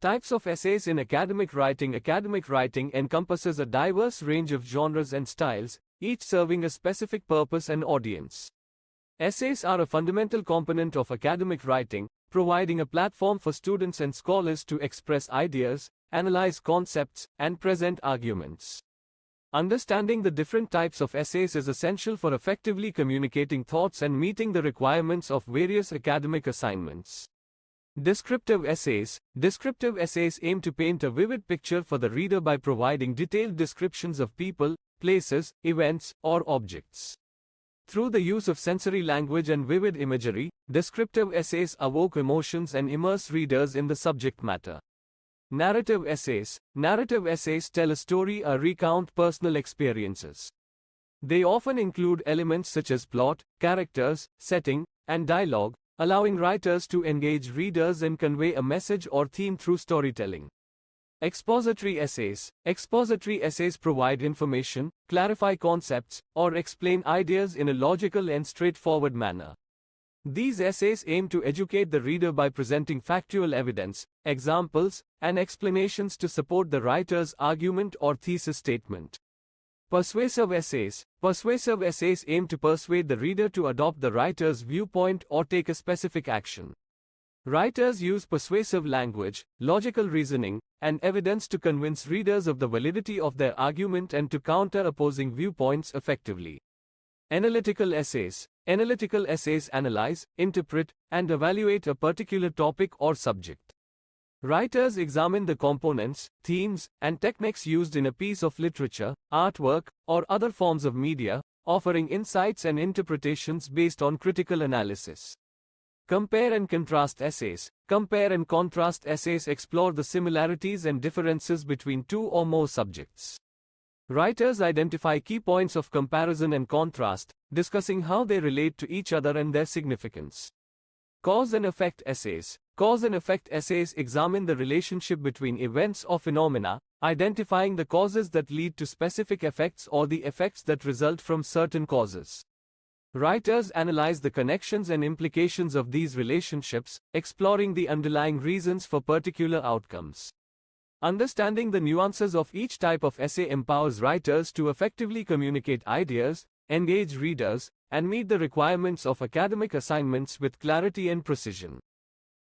Types of essays in academic writing. Academic writing encompasses a diverse range of genres and styles, each serving a specific purpose and audience. Essays are a fundamental component of academic writing, providing a platform for students and scholars to express ideas, analyze concepts, and present arguments. Understanding the different types of essays is essential for effectively communicating thoughts and meeting the requirements of various academic assignments. Descriptive essays. Descriptive essays aim to paint a vivid picture for the reader by providing detailed descriptions of people, places, events, or objects. Through the use of sensory language and vivid imagery, descriptive essays evoke emotions and immerse readers in the subject matter. Narrative essays. Narrative essays tell a story or recount personal experiences. They often include elements such as plot, characters, setting, and dialogue, allowing writers to engage readers and convey a message or theme through storytelling. Expository essays. Expository essays provide information, clarify concepts, or explain ideas in a logical and straightforward manner. These essays aim to educate the reader by presenting factual evidence, examples, and explanations to support the writer's argument or thesis statement. Persuasive essays. Persuasive essays aim to persuade the reader to adopt the writer's viewpoint or take a specific action. Writers use persuasive language, logical reasoning, and evidence to convince readers of the validity of their argument and to counter opposing viewpoints effectively. Analytical essays. Analytical essays analyze, interpret, and evaluate a particular topic or subject. Writers examine the components, themes, and techniques used in a piece of literature, artwork, or other forms of media, offering insights and interpretations based on critical analysis. Compare and contrast essays. Compare and contrast essays explore the similarities and differences between two or more subjects. Writers identify key points of comparison and contrast, discussing how they relate to each other and their significance. Cause and effect essays. Cause and effect essays examine the relationship between events or phenomena, identifying the causes that lead to specific effects or the effects that result from certain causes. Writers analyze the connections and implications of these relationships, exploring the underlying reasons for particular outcomes. Understanding the nuances of each type of essay empowers writers to effectively communicate ideas, engage readers, and meet the requirements of academic assignments with clarity and precision.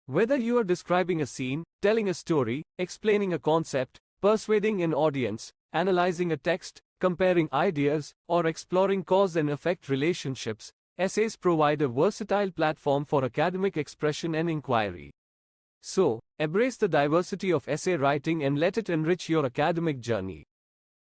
Whether you are describing a scene, telling a story, explaining a concept, persuading an audience, analyzing a text, comparing ideas, or exploring cause and effect relationships, essays provide a versatile platform for academic expression and inquiry. So, embrace the diversity of essay writing and let it enrich your academic journey.